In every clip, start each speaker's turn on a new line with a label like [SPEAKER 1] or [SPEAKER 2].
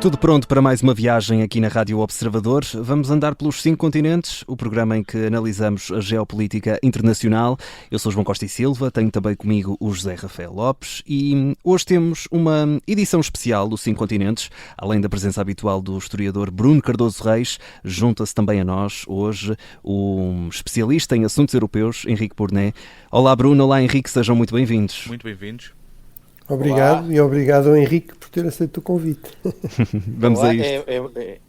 [SPEAKER 1] Tudo pronto para mais uma viagem aqui na Rádio Observador. Vamos andar pelos 5 continentes, o programa em que analisamos a geopolítica internacional. Eu sou João Costa e Silva, tenho também comigo o José Rafael Lopes e hoje temos uma edição especial dos 5 continentes. Além da presença habitual do historiador Bruno Cardoso Reis, junta-se também a nós hoje o especialista em assuntos europeus, Henrique Bournet. Olá Bruno, olá Henrique, sejam muito bem-vindos.
[SPEAKER 2] Muito bem-vindos.
[SPEAKER 3] Obrigado. Olá. E obrigado ao Henrique por ter aceito o convite.
[SPEAKER 1] Vamos
[SPEAKER 4] Olá,
[SPEAKER 1] a isto.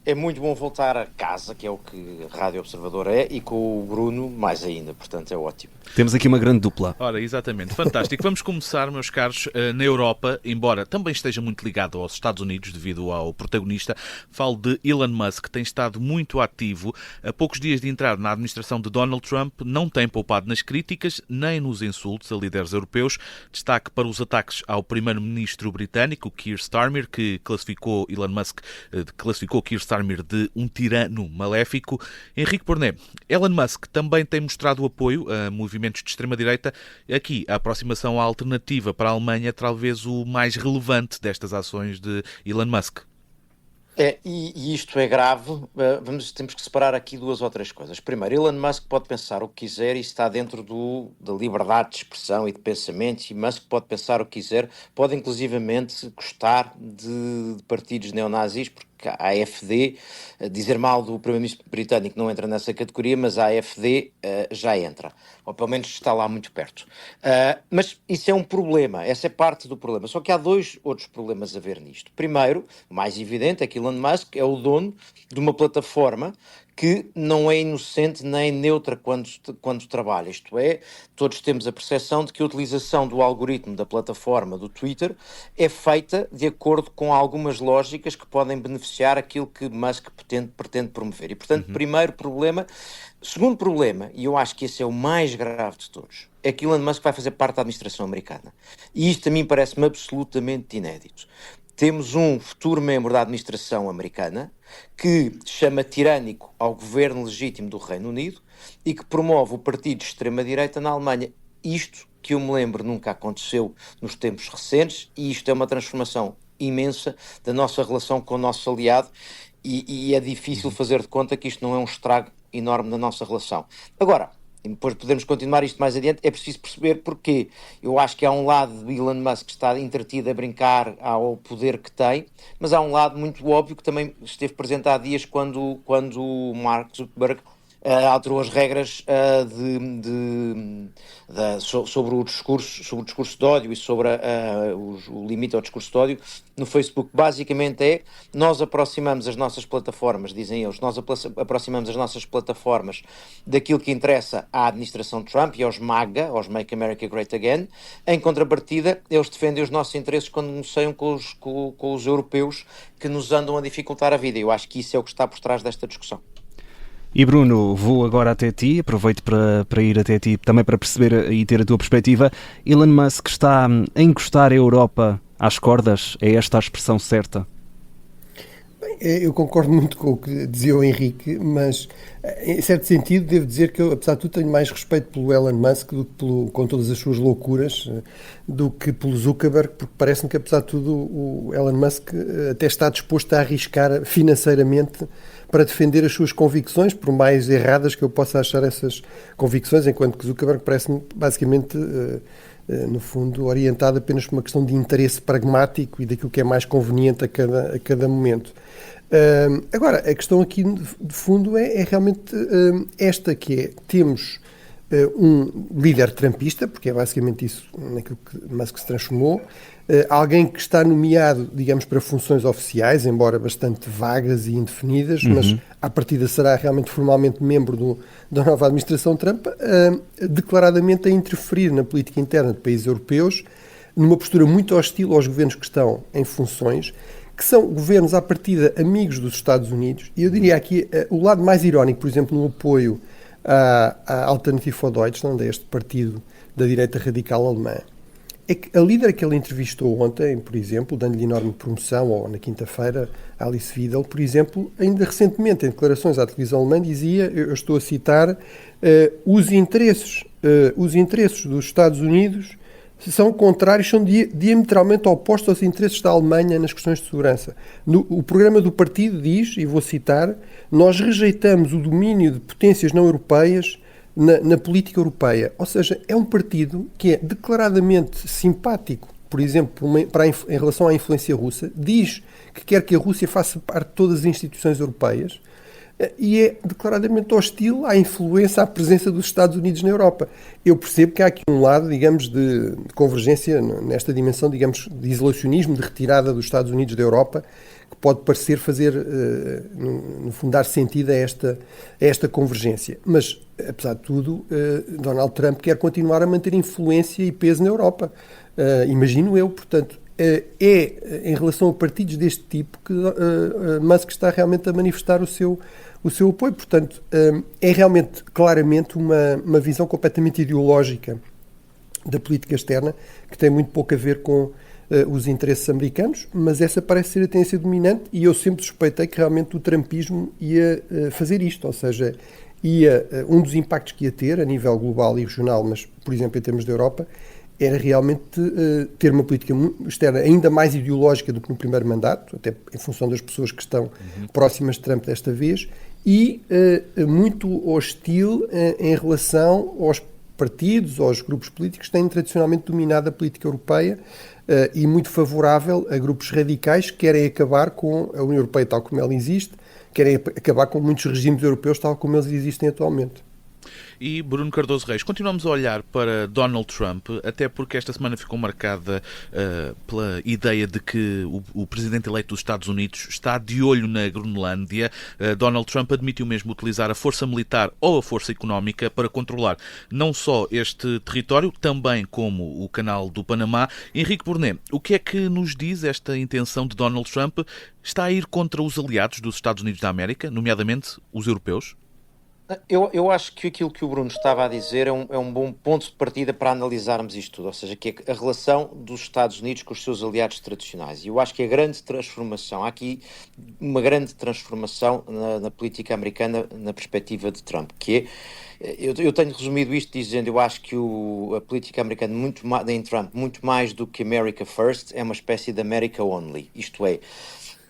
[SPEAKER 4] É muito bom voltar a casa, que é o que a Rádio Observador é, e com o Bruno mais ainda, portanto é ótimo.
[SPEAKER 1] Temos aqui uma grande dupla.
[SPEAKER 2] Ora, exatamente, fantástico. Vamos começar, meus caros, na Europa, embora também esteja muito ligado aos Estados Unidos devido ao protagonista. Falo de Elon Musk, que tem estado muito ativo. A poucos dias de entrar na administração de Donald Trump, não tem poupado nas críticas nem nos insultos a líderes europeus. Destaque para os ataques ao primeiro-ministro britânico, Keir Starmer, que classificou Keir Starmer de um tirano maléfico. Henrique Bournet, Elon Musk também tem mostrado apoio a movimentos de extrema-direita. Aqui, a aproximação à alternativa para a Alemanha é talvez o mais relevante destas ações de Elon Musk.
[SPEAKER 4] E isto é grave. Temos que separar aqui duas ou três coisas. Primeiro, Elon Musk pode pensar o que quiser e está dentro da liberdade de expressão e de pensamento, e Musk pode pensar o que quiser, pode inclusivamente gostar de partidos neonazis, porque a AfD, dizer mal do primeiro-ministro britânico não entra nessa categoria, mas a AfD já entra, ou pelo menos está lá muito perto. Mas isso é um problema, essa é parte do problema. Só que há dois outros problemas a ver nisto. Primeiro, o mais evidente é que Elon Musk é o dono de uma plataforma que não é inocente nem neutra quando trabalha. Isto é, todos temos a percepção de que a utilização do algoritmo da plataforma do Twitter é feita de acordo com algumas lógicas que podem beneficiar aquilo que Musk pretende promover. E, portanto, primeiro problema. Segundo problema, e eu acho que esse é o mais grave de todos, é que Elon Musk vai fazer parte da administração americana. E isto a mim parece-me absolutamente inédito. Temos um futuro membro da administração americana que chama tirânico ao governo legítimo do Reino Unido e que promove o partido de extrema-direita na Alemanha. Isto, que eu me lembro, nunca aconteceu nos tempos recentes, e isto é uma transformação imensa da nossa relação com o nosso aliado e é difícil fazer de conta que isto não é um estrago enorme na nossa relação. Agora, e depois podemos continuar isto mais adiante, é preciso perceber porquê. Eu acho que há um lado de Elon Musk que está entretido a brincar ao poder que tem, mas há um lado muito óbvio que também esteve presente há dias quando o Mark Zuckerberg alterou as regras sobre o discurso de ódio e sobre o limite ao discurso de ódio no Facebook. Basicamente nós aproximamos as nossas plataformas, dizem eles, nós aproximamos as nossas plataformas daquilo que interessa à administração de Trump e aos MAGA, aos Make America Great Again. Em contrapartida, eles defendem os nossos interesses quando negociam com os europeus que nos andam a dificultar a vida. Eu acho que isso é o que está por trás desta discussão.
[SPEAKER 1] E Bruno, vou agora até ti, aproveito para ir até ti também para perceber e ter a tua perspectiva. Elon Musk está a encostar a Europa às cordas? É esta a expressão certa?
[SPEAKER 3] Bem, eu concordo muito com o que dizia o Henrique, mas em certo sentido devo dizer que eu, apesar de tudo, tenho mais respeito pelo Elon Musk do que com todas as suas loucuras, do que pelo Zuckerberg, porque parece-me que, apesar de tudo, o Elon Musk até está disposto a arriscar financeiramente para defender as suas convicções, por mais erradas que eu possa achar essas convicções, enquanto que Zuckerberg parece-me basicamente, no fundo, orientado apenas por uma questão de interesse pragmático e daquilo que é mais conveniente a cada momento. Agora, a questão aqui de fundo é realmente esta, que é, temos um líder trumpista, porque é basicamente isso naquilo que Musk se transformou, alguém que está nomeado, digamos, para funções oficiais, embora bastante vagas e indefinidas, mas à partida será realmente formalmente membro da nova administração Trump, declaradamente a interferir na política interna de países europeus, numa postura muito hostil aos governos que estão em funções, que são governos à partida amigos dos Estados Unidos, e eu diria aqui o lado mais irónico, por exemplo, no apoio à Alternative for Deutschland, a este partido da direita radical alemã, é que a líder que ele entrevistou ontem, por exemplo, dando-lhe enorme promoção, ou na quinta-feira, Alice Weidel, por exemplo, ainda recentemente, em declarações à televisão alemã, dizia, eu estou a citar, os interesses dos Estados Unidos são contrários, são diametralmente opostos aos interesses da Alemanha nas questões de segurança. O programa do partido diz, e vou citar, nós rejeitamos o domínio de potências não europeias na política europeia. Ou seja, é um partido que é declaradamente simpático, por exemplo, em relação à influência russa, diz que quer que a Rússia faça parte de todas as instituições europeias, e é declaradamente hostil à influência, à presença dos Estados Unidos na Europa. Eu percebo que há aqui um lado, digamos, de convergência nesta dimensão, digamos, de isolacionismo, de retirada dos Estados Unidos da Europa, que pode parecer fazer, no fundo, dar sentido a esta convergência. Mas, apesar de tudo, Donald Trump quer continuar a manter influência e peso na Europa. Imagino eu, portanto, é em relação a partidos deste tipo que Musk está realmente a manifestar o seu apoio. Portanto, é realmente, claramente, uma visão completamente ideológica da política externa que tem muito pouco a ver com os interesses americanos, mas essa parece ser a tendência dominante e eu sempre suspeitei que realmente o trumpismo ia fazer isto, ou seja, um dos impactos que ia ter a nível global e regional, mas, por exemplo, em termos da Europa, era realmente ter uma política externa ainda mais ideológica do que no primeiro mandato, até em função das pessoas que estão próximas de Trump desta vez, e muito hostil em relação aos partidos, aos grupos políticos que têm tradicionalmente dominado a política europeia e muito favorável a grupos radicais que querem acabar com a União Europeia tal como ela existe, querem acabar com muitos regimes europeus tal como eles existem atualmente.
[SPEAKER 2] E Bruno Cardoso Reis, continuamos a olhar para Donald Trump, até porque esta semana ficou marcada pela ideia de que o presidente eleito dos Estados Unidos está de olho na Groenlândia. Donald Trump admitiu mesmo utilizar a força militar ou a força económica para controlar não só este território, também como o Canal do Panamá. Henrique Burnet, o que é que nos diz esta intenção de Donald Trump? Está a ir contra os aliados dos Estados Unidos da América, nomeadamente os europeus?
[SPEAKER 4] Eu acho que aquilo que o Bruno estava a dizer é um bom ponto de partida para analisarmos isto tudo, ou seja, que é a relação dos Estados Unidos com os seus aliados tradicionais. E eu acho que a grande transformação, há aqui uma grande transformação na política americana na perspectiva de Trump, que é, eu tenho resumido isto dizendo, eu acho que a política americana em Trump, muito mais do que America First, é uma espécie de America Only, isto é,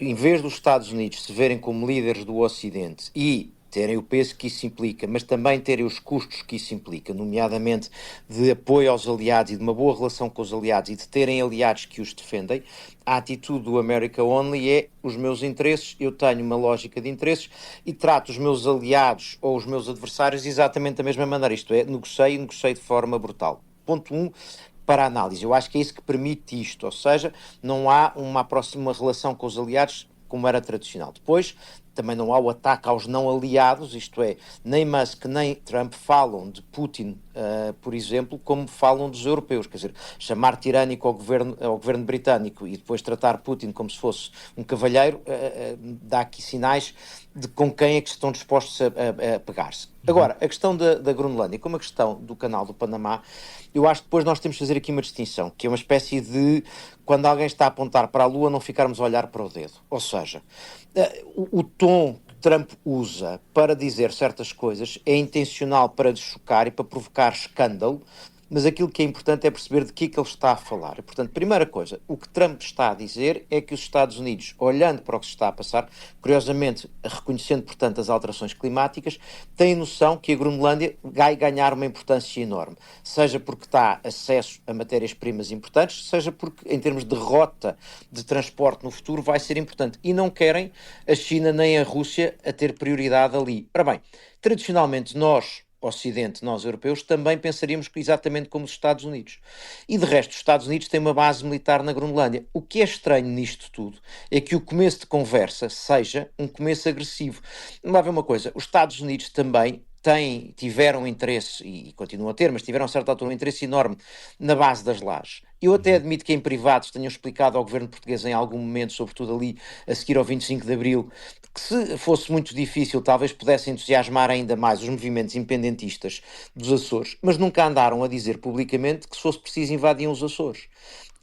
[SPEAKER 4] em vez dos Estados Unidos se verem como líderes do Ocidente e terem o peso que isso implica, mas também terem os custos que isso implica, nomeadamente de apoio aos aliados e de uma boa relação com os aliados e de terem aliados que os defendem, a atitude do America Only é os meus interesses, eu tenho uma lógica de interesses e trato os meus aliados ou os meus adversários exatamente da mesma maneira, isto é, negocio de forma brutal. Ponto 1. Para a análise, eu acho que é isso que permite isto, ou seja, não há uma próxima relação com os aliados como era tradicional. Depois, também não há o ataque aos não aliados, isto é, nem Musk nem Trump falam de Putin, por exemplo, como falam dos europeus, quer dizer, chamar tirânico ao governo britânico e depois tratar Putin como se fosse um cavalheiro, dá aqui sinais de com quem é que estão dispostos a pegar-se. Agora, a questão da Groenlândia, como a questão do Canal do Panamá, eu acho que depois nós temos de fazer aqui uma distinção, que é uma espécie de, quando alguém está a apontar para a Lua, não ficarmos a olhar para o dedo. Ou seja, o tom que Trump usa para dizer certas coisas é intencional para chocar e para provocar escândalo, mas aquilo que é importante é perceber de que é que ele está a falar. Portanto, primeira coisa, o que Trump está a dizer é que os Estados Unidos, olhando para o que se está a passar, curiosamente, reconhecendo, portanto, as alterações climáticas, têm noção que a Groenlândia vai ganhar uma importância enorme, seja porque está acesso a matérias-primas importantes, seja porque, em termos de rota de transporte no futuro, vai ser importante. E não querem a China nem a Rússia a ter prioridade ali. Ora bem, tradicionalmente nós, Ocidente, nós europeus, também pensaríamos exatamente como os Estados Unidos. E de resto, os Estados Unidos têm uma base militar na Groenlândia. O que é estranho nisto tudo é que o começo de conversa seja um começo agressivo. Vamos lá ver uma coisa, os Estados Unidos também tiveram interesse, e continuam a ter, mas tiveram a certa altura um interesse enorme na base das lajes. Eu até admito que em privados tenham explicado ao governo português em algum momento, sobretudo ali a seguir ao 25 de Abril, que se fosse muito difícil talvez pudesse entusiasmar ainda mais os movimentos independentistas dos Açores, mas nunca andaram a dizer publicamente que se fosse preciso invadiam os Açores.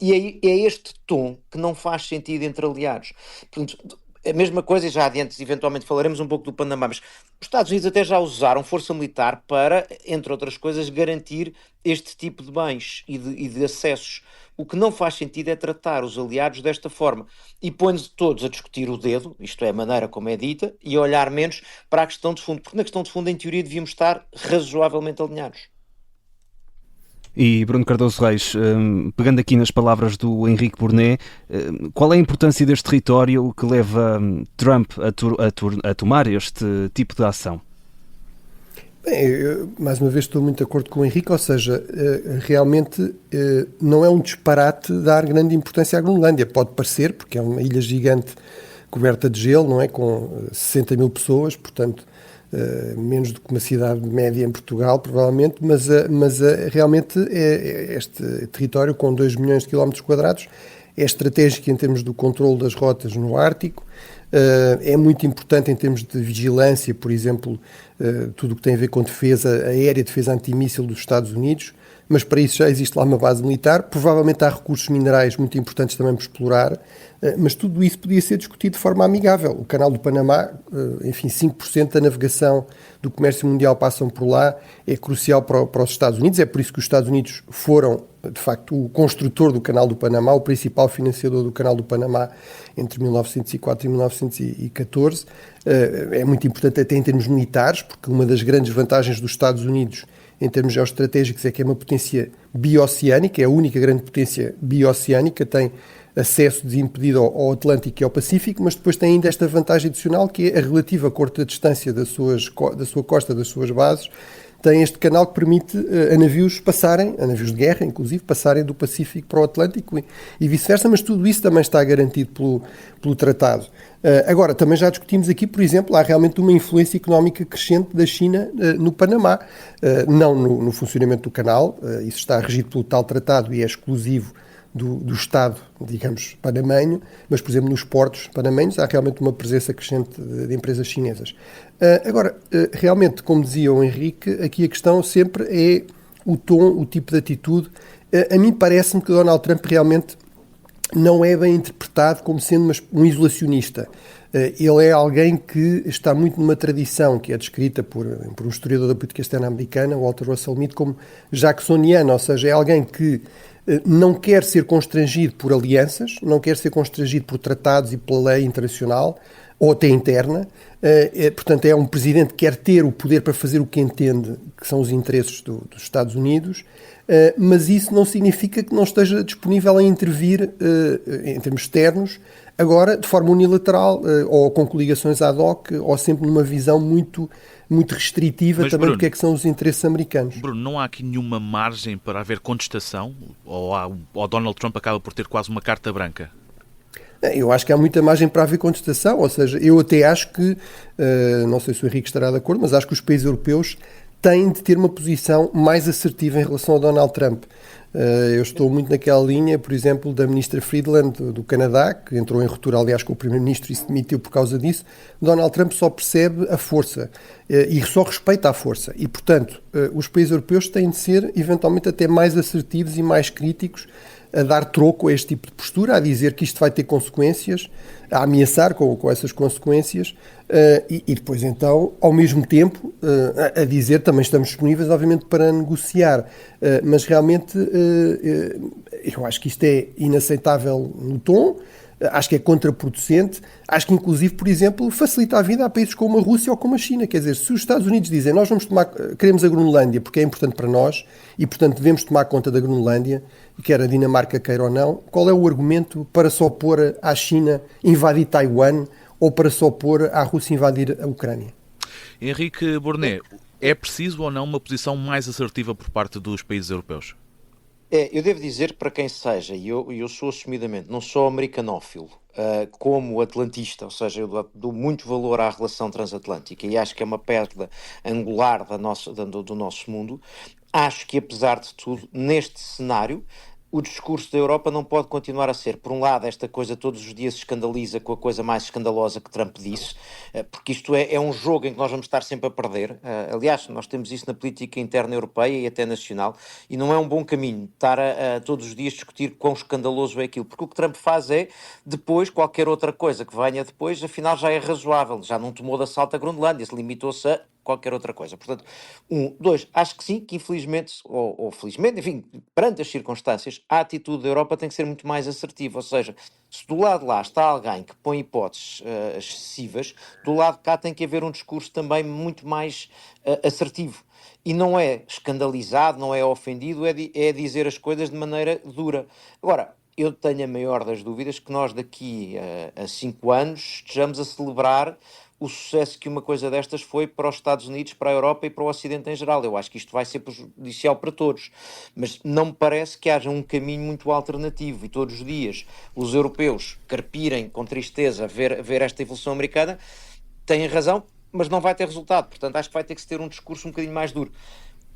[SPEAKER 4] E é este tom que não faz sentido entre aliados. Portanto, a mesma coisa, e já adiante eventualmente falaremos um pouco do Panamá, mas os Estados Unidos até já usaram força militar para, entre outras coisas, garantir este tipo de bens e de acessos. O que não faz sentido é tratar os aliados desta forma e põe-nos todos a discutir o dedo, isto é, a maneira como é dita, e a olhar menos para a questão de fundo, porque na questão de fundo, em teoria, devíamos estar razoavelmente alinhados.
[SPEAKER 1] E Bruno Cardoso Reis, pegando aqui nas palavras do Henrique Burnet, qual é a importância deste território que leva Trump a tomar este tipo de ação?
[SPEAKER 3] Bem, eu, mais uma vez estou muito de acordo com o Henrique, ou seja, realmente não é um disparate dar grande importância à Groenlândia. Pode parecer, porque é uma ilha gigante coberta de gelo, não é? Com 60 mil pessoas, portanto, menos do que uma cidade média em Portugal, provavelmente, mas realmente este território, com 2 milhões de quilómetros quadrados, é estratégico em termos do controle das rotas no Ártico, é muito importante em termos de vigilância, por exemplo, tudo o que tem a ver com defesa aérea, defesa antimíssil dos Estados Unidos, mas para isso já existe lá uma base militar, provavelmente há recursos minerais muito importantes também para explorar, mas tudo isso podia ser discutido de forma amigável. O Canal do Panamá, enfim, 5% da navegação do comércio mundial passam por lá, é crucial para os Estados Unidos, é por isso que os Estados Unidos foram, de facto, o construtor do Canal do Panamá, o principal financiador do Canal do Panamá entre 1904 e 1914. É muito importante até em termos militares, porque uma das grandes vantagens dos Estados Unidos em termos geoestratégicos é que é uma potência bioceânica, é a única grande potência bioceânica, tem acesso desimpedido ao Atlântico e ao Pacífico, mas depois tem ainda esta vantagem adicional que é a relativa curta distância da sua costa, das suas bases, tem este canal que permite a navios passarem, a navios de guerra inclusive, passarem do Pacífico para o Atlântico e vice-versa, mas tudo isso também está garantido pelo tratado. Agora, também já discutimos aqui, por exemplo, há realmente uma influência económica crescente da China no Panamá, não no funcionamento do canal, isso está regido pelo tal tratado e é exclusivo do Estado, digamos, panamenho, mas, por exemplo, nos portos panamenhos há realmente uma presença crescente de empresas chinesas. Agora, realmente, como dizia o Henrique, aqui a questão sempre é o tom, o tipo de atitude. A mim parece-me que Donald Trump realmente não é bem interpretado como sendo um isolacionista. Ele é alguém que está muito numa tradição que é descrita por um historiador da política externa americana, Walter Russell Mead, como jacksoniana, ou seja, é alguém que não quer ser constrangido por alianças, não quer ser constrangido por tratados e pela lei internacional, ou até interna. Portanto, é um presidente que quer ter o poder para fazer o que entende que são os interesses dos Estados Unidos, mas isso não significa que não esteja disponível a intervir em termos externos, agora de forma unilateral, ou com coligações ad hoc, ou sempre numa visão muito restritiva. Mas, também, Bruno, do que é que são os interesses americanos.
[SPEAKER 2] Bruno, não há aqui nenhuma margem para haver contestação? Ou Donald Trump acaba por ter quase uma carta branca?
[SPEAKER 3] Eu acho que há muita margem para haver contestação, ou seja, eu até acho que, não sei se o Henrique estará de acordo, mas acho que os países europeus têm de ter uma posição mais assertiva em relação a Donald Trump. Eu estou muito naquela linha, por exemplo, da ministra Friedland do Canadá, que entrou em ruptura, aliás, com o primeiro-ministro e se demitiu por causa disso. Donald Trump só percebe a força e só respeita a força. E, portanto, os países europeus têm de ser, eventualmente, até mais assertivos e mais críticos, a dar troco a este tipo de postura, a dizer que isto vai ter consequências, a ameaçar com essas consequências e depois então, ao mesmo tempo, a dizer também estamos disponíveis, obviamente, para negociar. Mas realmente eu acho que isto é inaceitável no tom, acho que é contraproducente, acho que inclusive, por exemplo, facilita a vida a países como a Rússia ou como a China. Quer dizer, se os Estados Unidos dizem nós queremos a Groenlândia porque é importante para nós e, portanto, devemos tomar conta da Groenlândia, quer a Dinamarca queira ou não, qual é o argumento para só pôr à China invadir Taiwan ou para só pôr à Rússia invadir a Ucrânia?
[SPEAKER 2] Henrique Burnet, é preciso ou não uma posição mais assertiva por parte dos países europeus?
[SPEAKER 4] Eu devo dizer que para quem seja, e eu sou assumidamente não só americanófilo, como atlantista, ou seja, eu dou muito valor à relação transatlântica e acho que é uma pedra angular do nosso mundo, acho que apesar de tudo, neste cenário, o discurso da Europa não pode continuar a ser, por um lado, esta coisa todos os dias se escandaliza com a coisa mais escandalosa que Trump disse, porque isto é um jogo em que nós vamos estar sempre a perder. Aliás, nós temos isso na política interna europeia e até nacional, e não é um bom caminho estar a todos os dias discutir quão escandaloso é aquilo, porque o que Trump faz é, depois, qualquer outra coisa que venha depois, afinal já é razoável, já não tomou de assalto a Groenlândia, se limitou-se a qualquer outra coisa. Portanto, dois, acho que sim, que infelizmente, ou felizmente, enfim, perante as circunstâncias, a atitude da Europa tem que ser muito mais assertiva, ou seja, se do lado de lá está alguém que põe hipóteses excessivas, do lado de cá tem que haver um discurso também muito mais assertivo. E não é escandalizado, não é ofendido, é dizer as coisas de maneira dura. Agora, eu tenho a maior das dúvidas que nós daqui a 5 anos estejamos a celebrar o sucesso que uma coisa destas foi para os Estados Unidos, para a Europa e para o Ocidente em geral. Eu acho que isto vai ser prejudicial para todos, mas não me parece que haja um caminho muito alternativo e todos os dias os europeus carpirem com tristeza ver esta evolução americana. Têm razão, mas não vai ter resultado. Portanto, acho que vai ter que se ter um discurso um bocadinho mais duro,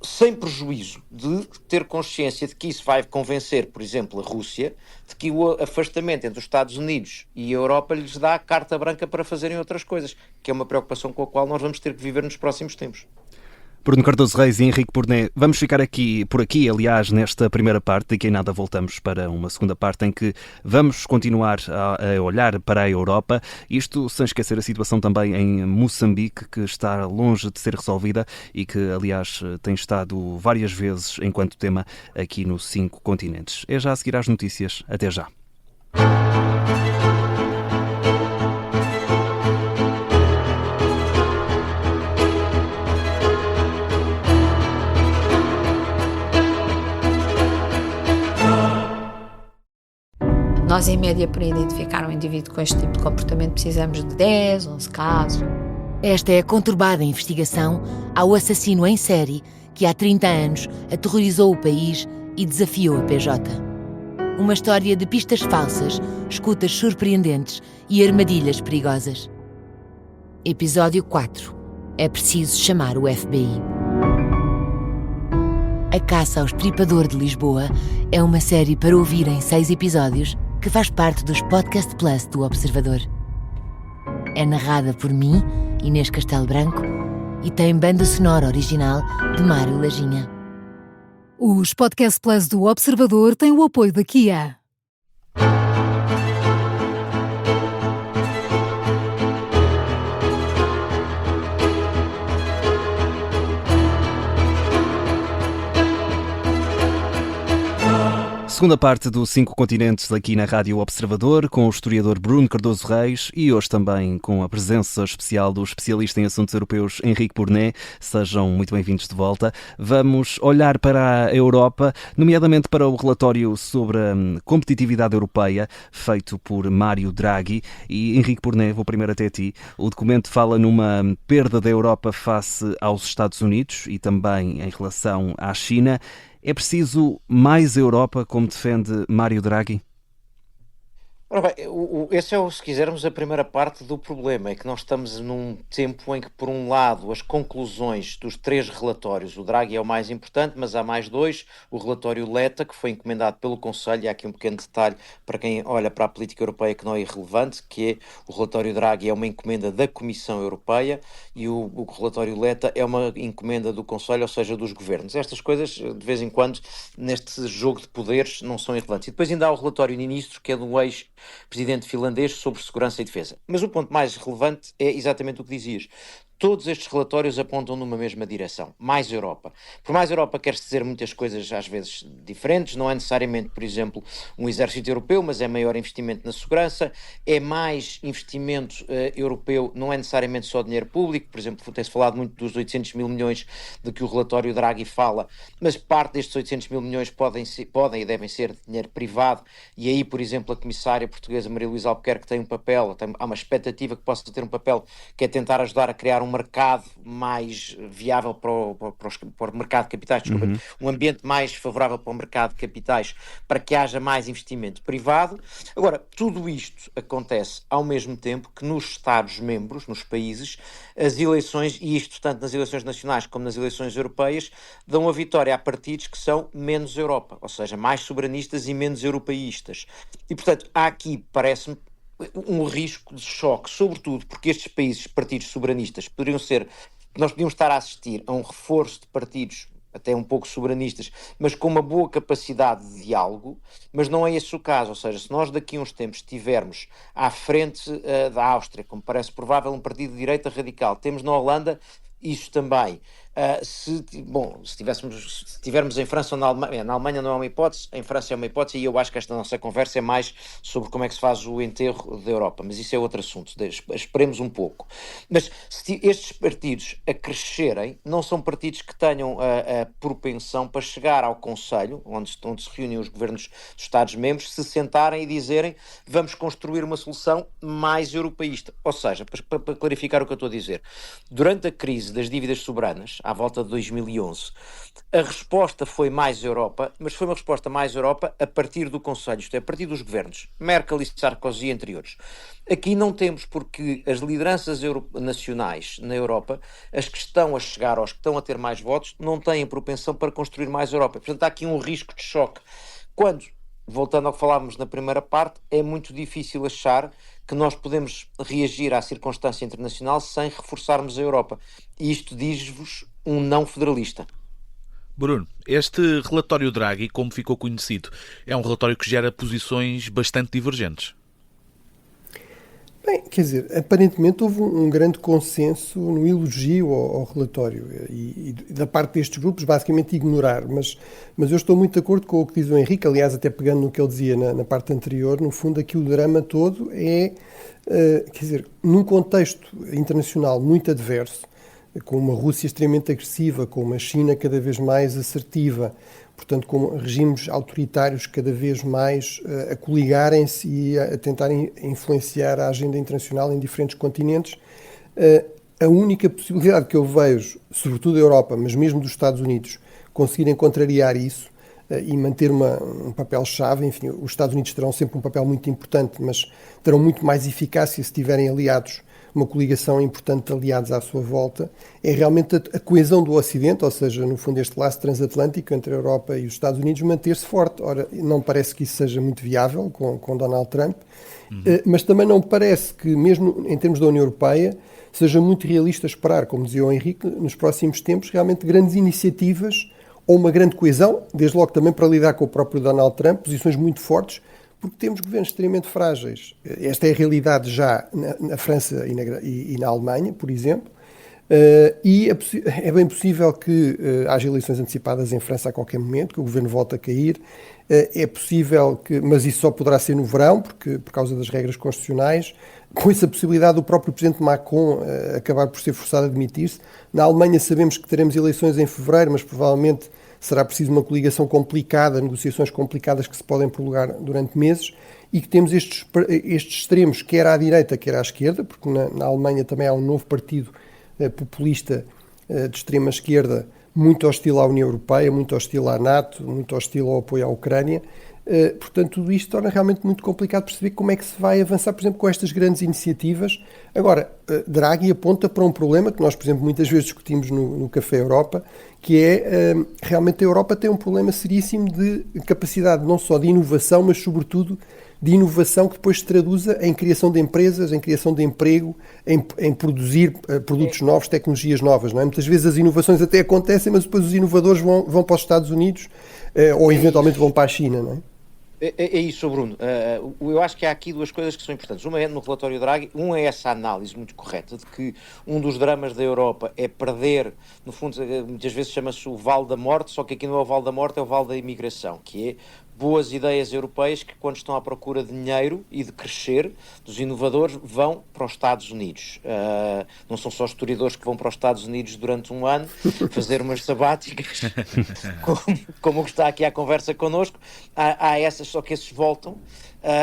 [SPEAKER 4] sem prejuízo de ter consciência de que isso vai convencer, por exemplo, a Rússia, de que o afastamento entre os Estados Unidos e a Europa lhes dá a carta branca para fazerem outras coisas, que é uma preocupação com a qual nós vamos ter que viver nos próximos tempos.
[SPEAKER 1] Bruno Cardoso Reis e Henrique Porné, vamos ficar por aqui, aliás, nesta primeira parte, daqui a nada voltamos para uma segunda parte em que vamos continuar a olhar para a Europa, isto sem esquecer a situação também em Moçambique, que está longe de ser resolvida e que, aliás, tem estado várias vezes enquanto tema aqui no 5 continentes. É já a seguir às notícias. Até já.
[SPEAKER 5] Nós, em média, para identificar um indivíduo com este tipo de comportamento, precisamos de 10, 11 casos.
[SPEAKER 6] Esta é a conturbada investigação ao assassino em série que há 30 anos aterrorizou o país e desafiou a PJ. Uma história de pistas falsas, escutas surpreendentes e armadilhas perigosas. Episódio 4. É preciso chamar o FBI. A Caça ao Estripador de Lisboa é uma série para ouvir em 6 episódios que faz parte dos Podcast Plus do Observador. É narrada por mim, Inês Castelo Branco, e tem banda sonora original de Mário Lajinha.
[SPEAKER 7] Os Podcast Plus do Observador têm o apoio da Kia.
[SPEAKER 1] Segunda parte do 5 continentes aqui na Rádio Observador, com o historiador Bruno Cardoso Reis e hoje também com a presença especial do especialista em assuntos europeus Henrique Porné. Sejam muito bem-vindos de volta. Vamos olhar para a Europa, nomeadamente para o relatório sobre a competitividade europeia, feito por Mário Draghi. E Henrique Porné, vou primeiro até ti. O documento fala numa perda da Europa face aos Estados Unidos e também em relação à China. É preciso mais Europa, como defende Mário Draghi?
[SPEAKER 4] Ora bem, esse é, se quisermos, a primeira parte do problema, é que nós estamos num tempo em que, por um lado, as conclusões dos 3 relatórios, o Draghi é o mais importante, mas há mais 2, o relatório Letta, que foi encomendado pelo Conselho, e há aqui um pequeno detalhe para quem olha para a política europeia que não é irrelevante, que é o relatório Draghi é uma encomenda da Comissão Europeia e o relatório Letta é uma encomenda do Conselho, ou seja, dos governos. Estas coisas, de vez em quando, neste jogo de poderes, não são irrelevantes. E depois ainda há o relatório Ministro, que é do ex-presidente finlandês sobre segurança e defesa. Mas o ponto mais relevante é exatamente o que dizias. Todos estes relatórios apontam numa mesma direção, mais Europa. Por mais Europa quer-se dizer muitas coisas às vezes diferentes, não é necessariamente, por exemplo, um exército europeu, mas é maior investimento na segurança, é mais investimento europeu, não é necessariamente só dinheiro público, por exemplo, tem-se falado muito dos 800 mil milhões de que o relatório Draghi fala, mas parte destes 800 mil milhões podem e devem ser de dinheiro privado, e aí, por exemplo, a comissária portuguesa Maria Luísa Albuquerque tem um papel, há uma expectativa que possa ter um papel, que é tentar ajudar a criar um mercado mais viável para o mercado de capitais, um ambiente mais favorável para o mercado de capitais, para que haja mais investimento privado. Agora, tudo isto acontece ao mesmo tempo que nos Estados-membros, nos países, as eleições, e isto tanto nas eleições nacionais como nas eleições europeias, dão a vitória a partidos que são menos Europa, ou seja, mais soberanistas e menos europeístas. E, portanto, há aqui, parece-me, um risco de choque, sobretudo porque estes países, partidos soberanistas, nós podíamos estar a assistir a um reforço de partidos até um pouco soberanistas, mas com uma boa capacidade de diálogo, mas não é esse o caso. Ou seja, se nós daqui a uns tempos estivermos à frente da Áustria, como parece provável, um partido de direita radical, temos na Holanda isso também. Se tivermos em França ou na Alemanha não é uma hipótese, em França é uma hipótese, e eu acho que esta nossa conversa é mais sobre como é que se faz o enterro da Europa, mas isso é outro assunto, esperemos um pouco. Mas se estes partidos a crescerem, não são partidos que tenham a propensão para chegar ao Conselho, onde se reúnem os governos dos Estados-membros, se sentarem e dizerem vamos construir uma solução mais europeísta. Ou seja, para clarificar o que eu estou a dizer, durante a crise das dívidas soberanas, à volta de 2011, a resposta foi mais Europa, mas foi uma resposta mais Europa a partir do Conselho, isto é, a partir dos governos, Merkel e Sarkozy e anteriores. Aqui não temos, porque as lideranças nacionais na Europa, as que estão a chegar, ou as que estão a ter mais votos, não têm propensão para construir mais Europa. Portanto, há aqui um risco de choque. Quando, voltando ao que falávamos na primeira parte, é muito difícil achar que nós podemos reagir à circunstância internacional sem reforçarmos a Europa. E isto diz-vos um não federalista.
[SPEAKER 2] Bruno, este relatório Draghi, como ficou conhecido, é um relatório que gera posições bastante divergentes.
[SPEAKER 3] Bem, quer dizer, aparentemente houve um grande consenso no elogio ao relatório e da parte destes grupos basicamente ignorar, mas eu estou muito de acordo com o que diz o Henrique, aliás até pegando no que ele dizia na parte anterior, no fundo aqui o drama todo é, quer dizer, num contexto internacional muito adverso, com uma Rússia extremamente agressiva, com uma China cada vez mais assertiva, portanto, com regimes autoritários cada vez mais a coligarem-se e a tentarem influenciar a agenda internacional em diferentes continentes, a única possibilidade que eu vejo, sobretudo da Europa, mas mesmo dos Estados Unidos, conseguirem contrariar isso e manter um papel-chave, enfim, os Estados Unidos terão sempre um papel muito importante, mas terão muito mais eficácia se tiverem aliados, uma coligação importante de aliados à sua volta, é realmente a coesão do Ocidente, ou seja, no fundo este laço transatlântico entre a Europa e os Estados Unidos manter-se forte. Ora, não parece que isso seja muito viável com Donald Trump, mas também não parece que, mesmo em termos da União Europeia, seja muito realista esperar, como dizia o Henrique, nos próximos tempos, realmente grandes iniciativas ou uma grande coesão, desde logo também para lidar com o próprio Donald Trump, posições muito fortes, porque temos governos extremamente frágeis. Esta é a realidade já na França e na Alemanha, por exemplo, e é bem possível que haja eleições antecipadas em França a qualquer momento, que o governo volte a cair. É possível que, mas isso só poderá ser no verão, porque por causa das regras constitucionais, com essa possibilidade do próprio presidente Macron acabar por ser forçado a demitir-se. Na Alemanha sabemos que teremos eleições em fevereiro, mas provavelmente será preciso uma coligação complicada, negociações complicadas que se podem prolongar durante meses, e que temos estes extremos, quer à direita, quer à esquerda, porque na Alemanha também há um novo partido populista de extrema esquerda, muito hostil à União Europeia, muito hostil à NATO, muito hostil ao apoio à Ucrânia. Portanto, tudo isto torna realmente muito complicado perceber como é que se vai avançar, por exemplo, com estas grandes iniciativas. Agora, Draghi aponta para um problema que nós, por exemplo, muitas vezes discutimos no Café Europa, que é, realmente a Europa tem um problema seríssimo de capacidade não só de inovação, mas sobretudo de inovação que depois se traduza em criação de empresas, em criação de emprego, em produzir produtos novos, tecnologias novas, não é? Muitas vezes as inovações até acontecem, mas depois os inovadores vão para os Estados Unidos ou eventualmente vão para a China, não é?
[SPEAKER 4] É isso, Bruno. Eu acho que há aqui duas coisas que são importantes. Uma é no relatório Draghi, é essa análise muito correta de que um dos dramas da Europa é perder, no fundo, muitas vezes chama-se o Vale da Morte, só que aqui não é o Vale da Morte, é o Vale da Imigração, que é boas ideias europeias que, quando estão à procura de dinheiro e de crescer, dos inovadores, vão para os Estados Unidos. Não são só historiadores que vão para os Estados Unidos durante um ano fazer umas sabáticas, como está aqui à conversa connosco. Há essas, só que esses voltam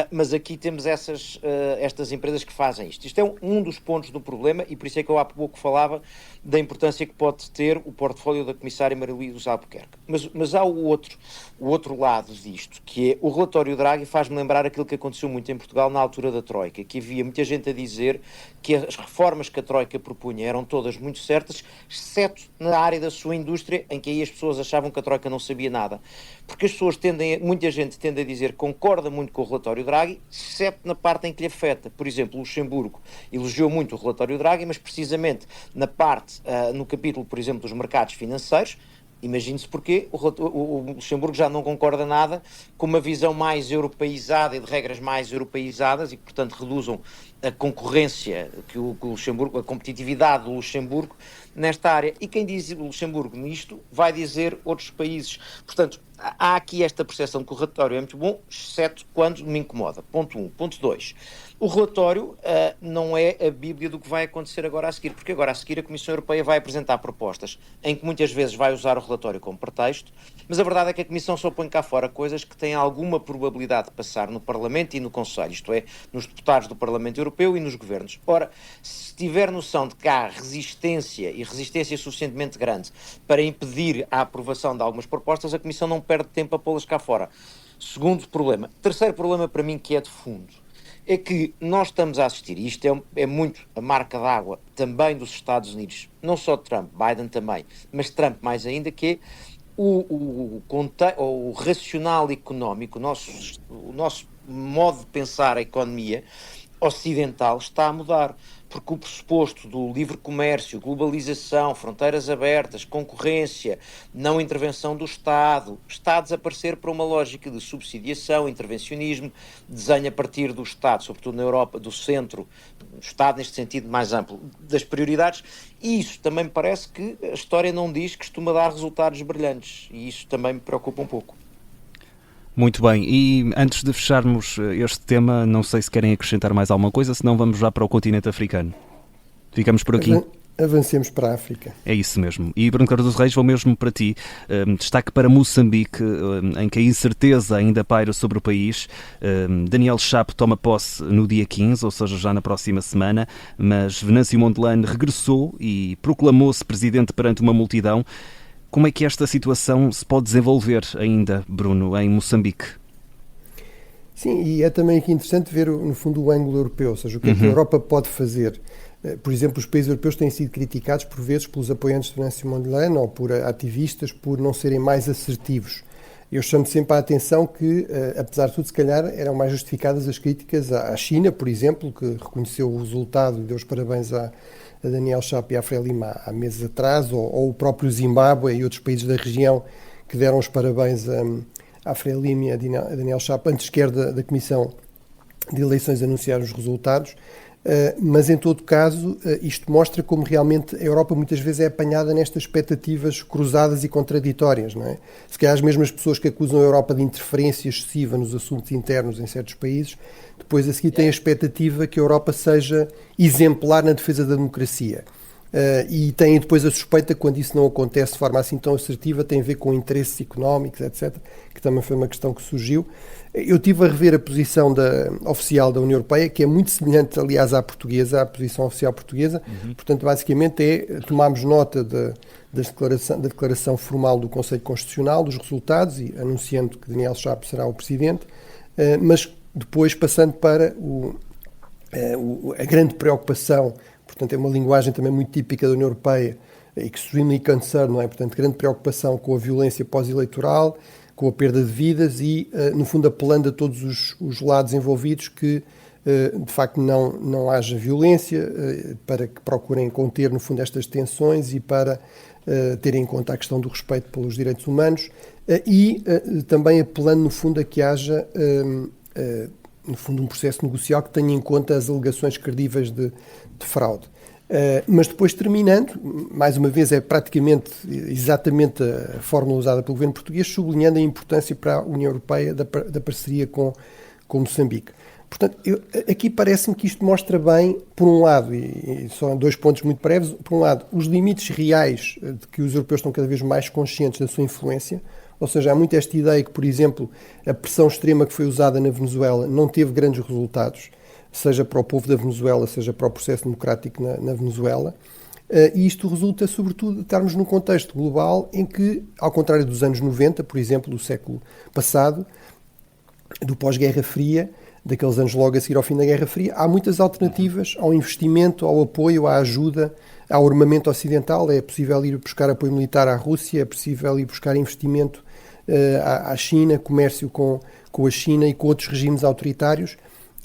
[SPEAKER 4] mas aqui temos estas empresas que fazem isto. Isto é um dos pontos do problema e por isso é que eu há pouco falava da importância que pode ter o portfólio da comissária Maria-Luísa Albuquerque. Mas há o outro lado disto, que é o relatório Draghi faz-me lembrar aquilo que aconteceu muito em Portugal na altura da Troika, que havia muita gente a dizer que as reformas que a Troika propunha eram todas muito certas, exceto na área da sua indústria, em que aí as pessoas achavam que a Troika não sabia nada. Porque as pessoas muita gente tende a dizer que concorda muito com o relatório Draghi, exceto na parte em que lhe afeta. Por exemplo, Luxemburgo elogiou muito o relatório Draghi, mas precisamente na parte, no capítulo, por exemplo, dos mercados financeiros, imagine-se porquê, o Luxemburgo já não concorda nada com uma visão mais europeizada e de regras mais europeizadas e que, portanto, reduzam a concorrência, que o Luxemburgo, a competitividade do Luxemburgo nesta área. E quem diz o Luxemburgo nisto vai dizer outros países. Portanto, há aqui esta percepção de que o relatório é muito bom, exceto quando me incomoda. Ponto 1. Ponto 2. O relatório não é a bíblia do que vai acontecer agora a seguir, porque agora a seguir a Comissão Europeia vai apresentar propostas em que muitas vezes vai usar o relatório como pretexto, mas a verdade é que a Comissão só põe cá fora coisas que têm alguma probabilidade de passar no Parlamento e no Conselho, isto é, nos deputados do Parlamento Europeu e nos governos. Ora, se tiver noção de que há resistência e resistência suficientemente grande para impedir a aprovação de algumas propostas, a Comissão não perde tempo a pô-las cá fora. Segundo problema. Terceiro problema para mim, que é de fundo, é que nós estamos a assistir, e isto é muito a marca d'água também dos Estados Unidos, não só de Trump, Biden também, mas Trump mais ainda, que é o racional económico, o nosso modo de pensar a economia ocidental está a mudar, porque o pressuposto do livre comércio, globalização, fronteiras abertas, concorrência, não intervenção do Estado, está a desaparecer para uma lógica de subsidiação, intervencionismo, desenho a partir do Estado, sobretudo na Europa, do centro, do Estado neste sentido mais amplo, das prioridades, e isso também me parece que a história não diz que costuma dar resultados brilhantes, e isso também me preocupa um pouco.
[SPEAKER 1] Muito bem, e antes de fecharmos este tema, não sei se querem acrescentar mais alguma coisa, senão vamos já para o continente africano. Ficamos por aqui.
[SPEAKER 3] Avancemos para a África.
[SPEAKER 1] É isso mesmo. E Bruno Cardoso Reis, vou mesmo para ti. Destaque para Moçambique, em que a incerteza ainda paira sobre o país. Daniel Chapo toma posse no dia 15, ou seja, já na próxima semana, mas Venâncio Mondlane regressou e proclamou-se presidente perante uma multidão. Como é que esta situação se pode desenvolver ainda, Bruno, em Moçambique?
[SPEAKER 3] Sim, e é também aqui interessante ver, no fundo, o ângulo europeu, ou seja, o que é que a Europa pode fazer. Por exemplo, os países europeus têm sido criticados por vezes pelos apoiantes de Venâncio Mondlane ou por ativistas por não serem mais assertivos. Eu chamo sempre a atenção que, apesar de tudo, se calhar eram mais justificadas as críticas à China, por exemplo, que reconheceu o resultado e deu os parabéns a Daniel Chapo e a Frelimo há meses atrás, ou o próprio Zimbábue e outros países da região que deram os parabéns a Frelimo e a Daniel Chapo antes sequer da Comissão de Eleições anunciar os resultados. Mas, em todo caso, isto mostra como realmente a Europa muitas vezes é apanhada nestas expectativas cruzadas e contraditórias, não é? Se calhar as mesmas pessoas que acusam a Europa de interferência excessiva nos assuntos internos em certos países, depois a seguir têm a expectativa que a Europa seja exemplar na defesa da democracia. E têm depois a suspeita que quando isso não acontece de forma assim tão assertiva tem a ver com interesses económicos, etc., que também foi uma questão que surgiu. Eu estive a rever a posição oficial da União Europeia, que é muito semelhante, aliás, à portuguesa, à posição oficial portuguesa. Portanto, basicamente tomarmos nota da declaração formal do Conselho Constitucional, dos resultados, e anunciando que Daniel Chapo será o presidente, mas depois passando para a grande preocupação. Portanto, é uma linguagem também muito típica da União Europeia, extremely concerned, não é? Portanto, grande preocupação com a violência pós-eleitoral, com a perda de vidas e, no fundo, apelando a todos os lados envolvidos que, de facto, não haja violência, para que procurem conter, no fundo, estas tensões e para terem em conta a questão do respeito pelos direitos humanos e também apelando, no fundo, a que haja, no fundo, um processo negocial que tenha em conta as alegações credíveis de fraude. Mas depois, terminando, mais uma vez é praticamente exatamente a fórmula usada pelo governo português, sublinhando a importância para a União Europeia da parceria com Moçambique. Portanto, aqui parece-me que isto mostra bem, por um lado, e só 2 pontos muito breves, por um lado, os limites reais de que os europeus estão cada vez mais conscientes da sua influência, Ou seja, há muito esta ideia que, por exemplo, a pressão extrema que foi usada na Venezuela não teve grandes resultados, seja para o povo da Venezuela, seja para o processo democrático na Venezuela. E isto resulta, sobretudo, de estarmos num contexto global em que, ao contrário dos anos 90, por exemplo, do século passado, do pós-Guerra Fria, daqueles anos logo a seguir ao fim da Guerra Fria, há muitas alternativas ao investimento, ao apoio, à ajuda, ao armamento ocidental. É possível ir buscar apoio militar à Rússia, é possível ir buscar investimento à China, comércio com a China e com outros regimes autoritários.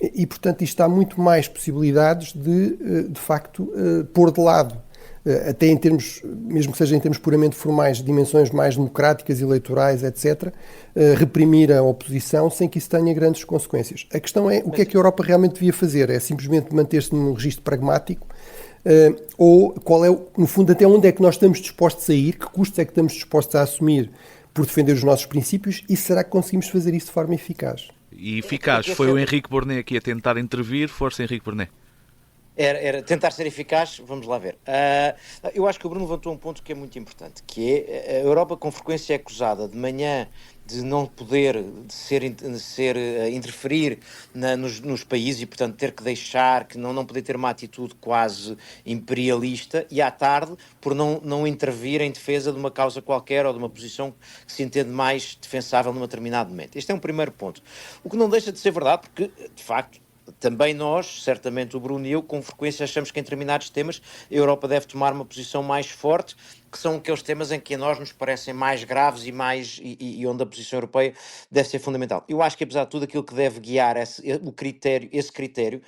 [SPEAKER 3] E, portanto, isto dá muito mais possibilidades de facto, pôr de lado, até em termos, mesmo que seja em termos puramente formais, dimensões mais democráticas, eleitorais, etc., reprimir a oposição sem que isso tenha grandes consequências. A questão é o que é que a Europa realmente devia fazer? É simplesmente manter-se num registro pragmático ou qual é, no fundo, até onde é que nós estamos dispostos a ir, que custos é que estamos dispostos a assumir por defender os nossos princípios e será que conseguimos fazer isso de forma eficaz?
[SPEAKER 2] E eficaz. Foi o Henrique Bornet aqui a tentar intervir. Força, Henrique Bornet.
[SPEAKER 4] Era tentar ser eficaz, vamos lá ver. Eu acho que o Bruno levantou um ponto que é muito importante, que é a Europa com frequência é acusada de manhã de não poder interferir nos países e, portanto, ter que deixar, que não poder ter uma atitude quase imperialista, e à tarde por não intervir em defesa de uma causa qualquer ou de uma posição que se entende mais defensável num determinado momento. Este é um primeiro ponto. O que não deixa de ser verdade, porque, de facto, também nós, certamente o Bruno e eu, com frequência achamos que em determinados temas a Europa deve tomar uma posição mais forte, que são aqueles temas em que a nós nos parecem mais graves e onde a posição europeia deve ser fundamental. Eu acho que, apesar de tudo, aquilo que deve guiar esse critério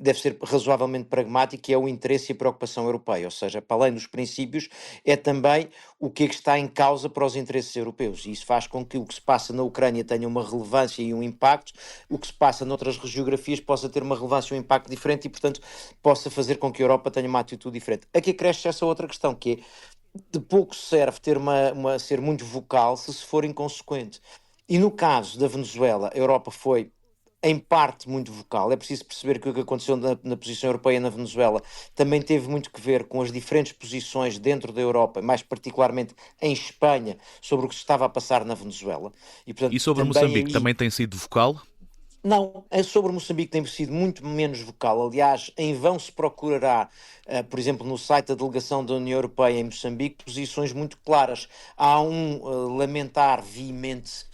[SPEAKER 4] deve ser razoavelmente pragmático, e é o interesse e a preocupação europeia, ou seja, para além dos princípios, é também o que é que está em causa para os interesses europeus, e isso faz com que o que se passa na Ucrânia tenha uma relevância e um impacto, o que se passa noutras geografias possa ter uma relevância e um impacto diferente e, portanto, possa fazer com que a Europa tenha uma atitude diferente. Aqui acresce essa outra questão, que é, de pouco serve ter ser muito vocal se for inconsequente. E no caso da Venezuela, a Europa foi em parte muito vocal. É preciso perceber que o que aconteceu na posição europeia na Venezuela também teve muito que ver com as diferentes posições dentro da Europa, mais particularmente em Espanha, sobre o que se estava a passar na Venezuela.
[SPEAKER 2] Portanto, e sobre Moçambique também tem sido vocal?
[SPEAKER 4] Não, sobre Moçambique tem sido muito menos vocal. Aliás, em vão se procurará, por exemplo, no site da delegação da União Europeia em Moçambique, posições muito claras. Há um lamentar veemente,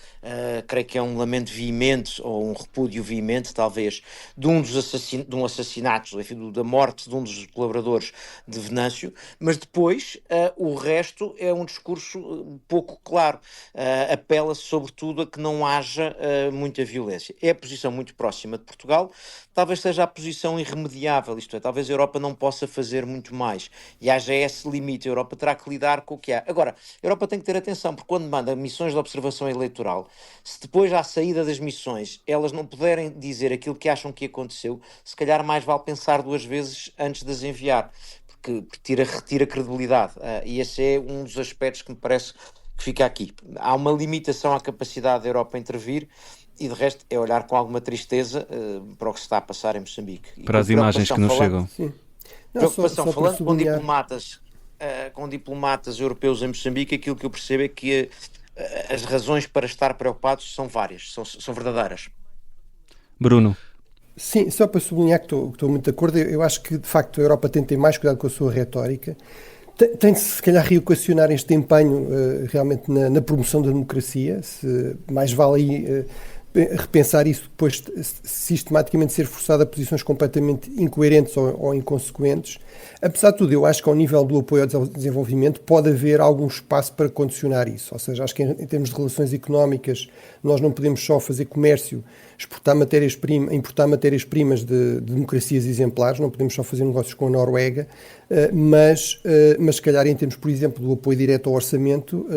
[SPEAKER 4] creio que é um lamento veemente, ou um repúdio veemente, talvez, de um assassinato, enfim, da morte de um dos colaboradores de Venâncio, mas depois o resto é um discurso pouco claro. Apela-se sobretudo a que não haja muita violência. É a posição muito próxima de Portugal, talvez seja a posição irremediável, isto é, talvez a Europa não possa fazer muito mais, e haja esse limite. A Europa terá que lidar com o que há. Agora, a Europa tem que ter atenção, porque quando manda missões de observação eleitoral, se depois à saída das missões elas não puderem dizer aquilo que acham que aconteceu, se calhar mais vale pensar duas vezes antes de as enviar, porque retira credibilidade, e esse é um dos aspectos que me parece que fica aqui. Há uma limitação à capacidade da Europa intervir, e de resto é olhar com alguma tristeza para o que se está a passar em Moçambique.
[SPEAKER 1] Para as imagens que nos chegam.
[SPEAKER 3] Sim.
[SPEAKER 4] Preocupação, falando com diplomatas europeus em Moçambique, aquilo que eu percebo é que as razões para estar preocupados são várias, são verdadeiras.
[SPEAKER 1] Bruno.
[SPEAKER 3] Sim, só para sublinhar que estou muito de acordo, eu acho que de facto a Europa tem que ter mais cuidado com a sua retórica. Tem de se calhar reequacionar este empenho realmente na promoção da democracia, se mais vale aí repensar isso depois sistematicamente ser forçado a posições completamente incoerentes ou inconsequentes. Apesar de tudo, eu acho que ao nível do apoio ao desenvolvimento pode haver algum espaço para condicionar isso, ou seja, acho que em termos de relações económicas nós não podemos só fazer comércio, importar matérias-primas de democracias exemplares, não podemos só fazer negócios com a Noruega, mas se calhar em termos, por exemplo, do apoio direto ao orçamento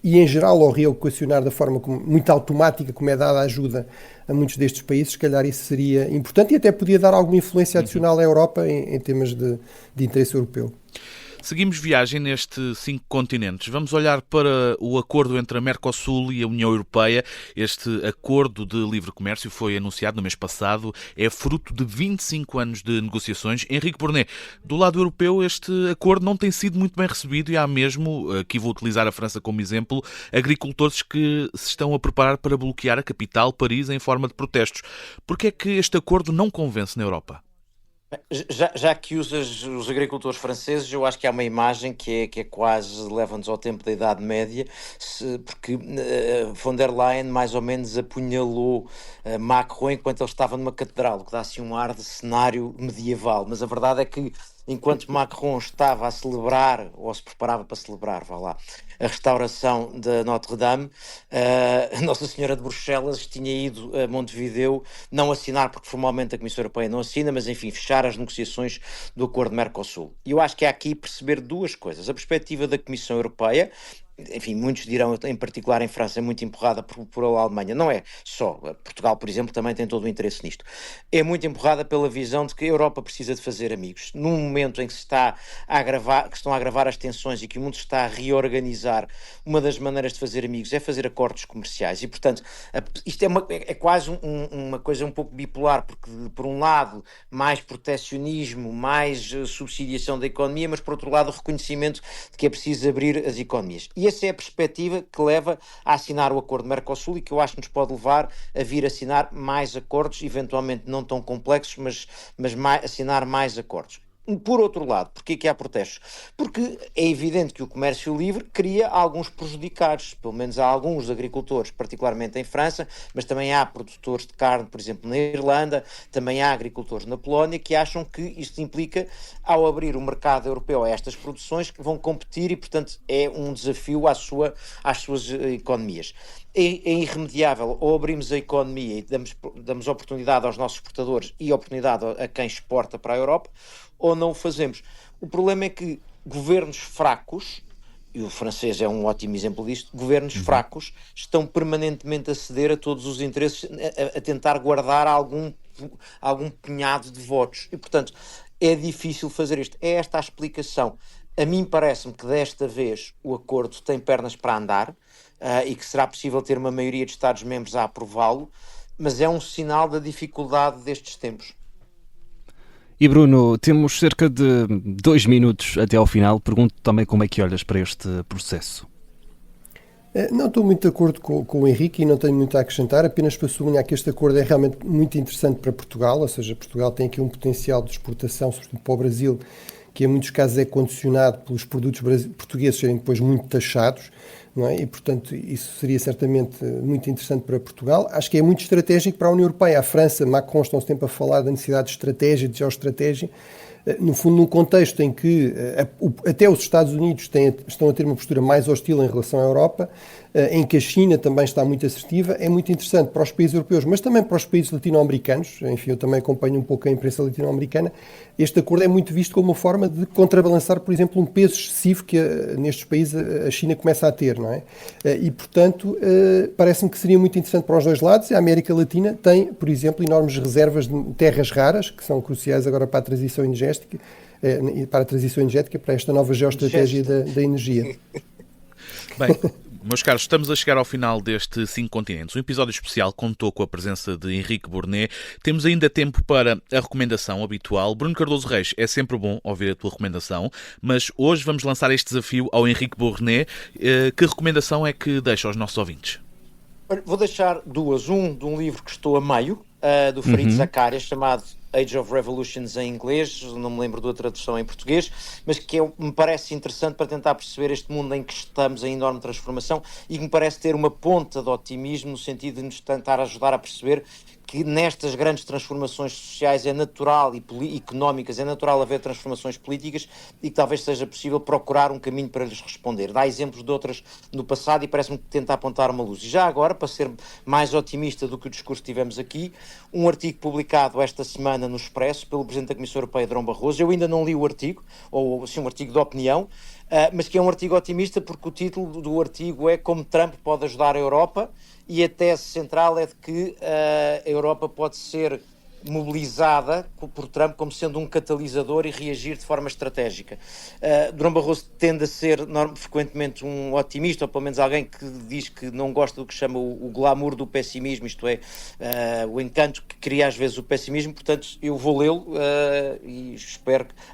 [SPEAKER 3] e em geral ao reequacionar da forma muito automática como é dada a ajuda a muitos destes países, se calhar isso seria importante e até podia dar alguma influência adicional à Europa em temas de interesse europeu.
[SPEAKER 2] Seguimos viagem nestes 5 continentes. Vamos olhar para o acordo entre a Mercosul e a União Europeia. Este acordo de livre comércio foi anunciado no mês passado. É fruto de 25 anos de negociações. Henrique Burnet, do lado europeu, este acordo não tem sido muito bem recebido e há mesmo, aqui vou utilizar a França como exemplo, agricultores que se estão a preparar para bloquear a capital, Paris, em forma de protestos. Por que é que este acordo não convence na Europa?
[SPEAKER 4] Já que usas os agricultores franceses, eu acho que há uma imagem que é quase, leva-nos ao tempo da Idade Média, porque von der Leyen mais ou menos apunhalou Macron enquanto ele estava numa catedral, o que dá assim um ar de cenário medieval, mas a verdade é que enquanto Macron estava a celebrar, ou se preparava para celebrar, vá lá, a restauração de Notre-Dame, a Nossa Senhora de Bruxelas tinha ido a Montevideo não assinar, porque formalmente a Comissão Europeia não assina, mas enfim, fechar as negociações do acordo Mercosul. E eu acho que há aqui perceber duas coisas. A perspectiva da Comissão Europeia, enfim, muitos dirão, em particular em França, é muito empurrada por a Alemanha. Não é só. Portugal, por exemplo, também tem todo o interesse nisto. É muito empurrada pela visão de que a Europa precisa de fazer amigos. Num momento em que se está que estão a agravar as tensões e que o mundo se está a reorganizar, uma das maneiras de fazer amigos é fazer acordos comerciais. E, portanto, isto é quase uma coisa um pouco bipolar, porque, por um lado, mais protecionismo, mais subsidiação da economia, mas, por outro lado, o reconhecimento de que é preciso abrir as economias. E essa é a perspectiva que leva a assinar o acordo Mercosul e que eu acho que nos pode levar a vir a assinar mais acordos, eventualmente não tão complexos, mas assinar mais acordos. Por outro lado, porquê que há protestos? Porque é evidente que o comércio livre cria alguns prejudicados, pelo menos há alguns agricultores, particularmente em França, mas também há produtores de carne, por exemplo, na Irlanda, também há agricultores na Polónia que acham que isto implica, ao abrir o mercado europeu a estas produções, que vão competir e, portanto, é um desafio às suas economias. É irremediável, ou abrimos a economia e damos oportunidade aos nossos exportadores e oportunidade a quem exporta para a Europa, ou não o fazemos. O problema é que governos fracos, e o francês é um ótimo exemplo disto, governos fracos estão permanentemente a ceder a todos os interesses, a tentar guardar algum punhado de votos. E, portanto, é difícil fazer isto. É esta a explicação. A mim parece-me que desta vez o acordo tem pernas para andar e que será possível ter uma maioria de Estados-membros a aprová-lo, mas é um sinal da dificuldade destes tempos.
[SPEAKER 1] E Bruno, temos cerca de 2 minutos até ao final. Pergunto também como é que olhas para este processo.
[SPEAKER 3] Não estou muito de acordo com o Henrique e não tenho muito a acrescentar, apenas para sublinhar que este acordo é realmente muito interessante para Portugal, ou seja, Portugal tem aqui um potencial de exportação, sobretudo para o Brasil, que em muitos casos é condicionado pelos produtos portugueses serem depois muito taxados, não é? E, portanto, isso seria certamente muito interessante para Portugal. Acho que é muito estratégico para a União Europeia. A França, Macron, estão sempre a falar da necessidade de estratégia, de geoestratégia, no fundo, num contexto em que até os Estados Unidos estão a ter uma postura mais hostil em relação à Europa, em que a China também está muito assertiva, é muito interessante para os países europeus, mas também para os países latino-americanos. Enfim, eu também acompanho um pouco a imprensa latino-americana. Este acordo é muito visto como uma forma de contrabalançar, por exemplo, um peso excessivo que nestes países a China começa a ter, não é? E, portanto, parece-me que seria muito interessante para os dois lados. A América Latina tem, por exemplo, enormes reservas de terras raras, que são cruciais agora para a transição energética, para esta nova geoestratégia da energia.
[SPEAKER 2] Bem, meus caros, estamos a chegar ao final deste 5 continentes. Um episódio especial contou com a presença de Henrique Burnet. Temos ainda tempo para a recomendação habitual. Bruno Cardoso Reis, é sempre bom ouvir a tua recomendação, mas hoje vamos lançar este desafio ao Henrique Burnet. Que recomendação é que deixa aos nossos ouvintes?
[SPEAKER 4] Vou deixar duas. Um de um livro que estou a meio, do Fareed Zakaria, chamado Age of Revolutions em inglês, não me lembro da tradução em português, mas que me parece interessante para tentar perceber este mundo em que estamos em enorme transformação e que me parece ter uma ponta de otimismo no sentido de nos tentar ajudar a perceber que nestas grandes transformações sociais é natural e económicas, é natural haver transformações políticas e que talvez seja possível procurar um caminho para lhes responder. Dá exemplos de outras no passado e parece-me que tenta apontar uma luz. E já agora, para ser mais otimista do que o discurso que tivemos aqui, um artigo publicado esta semana no Expresso pelo Presidente da Comissão Europeia, Durão Barroso. Eu ainda não li o artigo, ou assim, um artigo de opinião, mas que é um artigo otimista porque o título do artigo é Como Trump pode ajudar a Europa, e a tese central é de que a Europa pode ser mobilizada por Trump como sendo um catalisador e reagir de forma estratégica. Durão Barroso tende a ser frequentemente um otimista, ou pelo menos alguém que diz que não gosta do que chama o glamour do pessimismo, isto é, o encanto que cria às vezes o pessimismo. Portanto, eu vou lê-lo e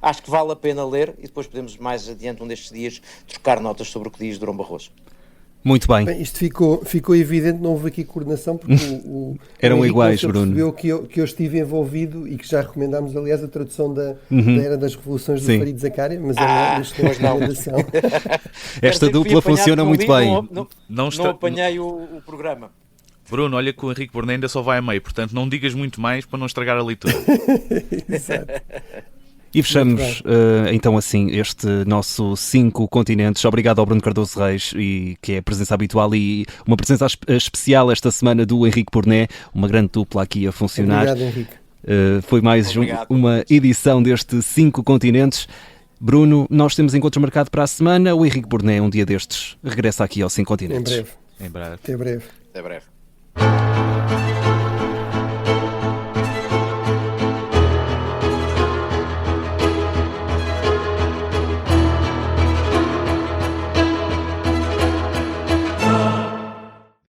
[SPEAKER 4] acho que vale a pena ler, e depois podemos mais adiante, um destes dias, trocar notas sobre o que diz Durão Barroso.
[SPEAKER 1] Muito bem.
[SPEAKER 3] Bem, isto ficou evidente, não houve aqui coordenação, porque
[SPEAKER 1] Eram
[SPEAKER 3] o
[SPEAKER 1] iguais,
[SPEAKER 3] percebeu
[SPEAKER 1] Bruno.
[SPEAKER 3] que eu estive envolvido e que já recomendámos, aliás, a tradução da Era das Revoluções do
[SPEAKER 1] Sim.
[SPEAKER 3] Farid Zakaria, mas isto não é recomendação.
[SPEAKER 1] Esta dupla funciona muito bem.
[SPEAKER 4] Não apanhei o programa.
[SPEAKER 2] Bruno, olha que o Henrique Burnet ainda só vai a meio, portanto não digas muito mais para não estragar a leitura.
[SPEAKER 3] Exato.
[SPEAKER 1] E fechamos então assim este nosso 5 continentes. Obrigado ao Bruno Cardoso Reis, que é a presença habitual, e uma presença especial esta semana do Henrique Burnet, uma grande dupla aqui a funcionar.
[SPEAKER 3] Obrigado, Henrique.
[SPEAKER 1] Foi mais uma edição deste 5 continentes. Bruno, nós temos encontro marcado para a semana. O Henrique Burnet, um dia destes, regressa aqui ao 5 continentes.
[SPEAKER 3] Em breve.
[SPEAKER 2] Em breve.
[SPEAKER 3] Até breve.
[SPEAKER 4] Até breve.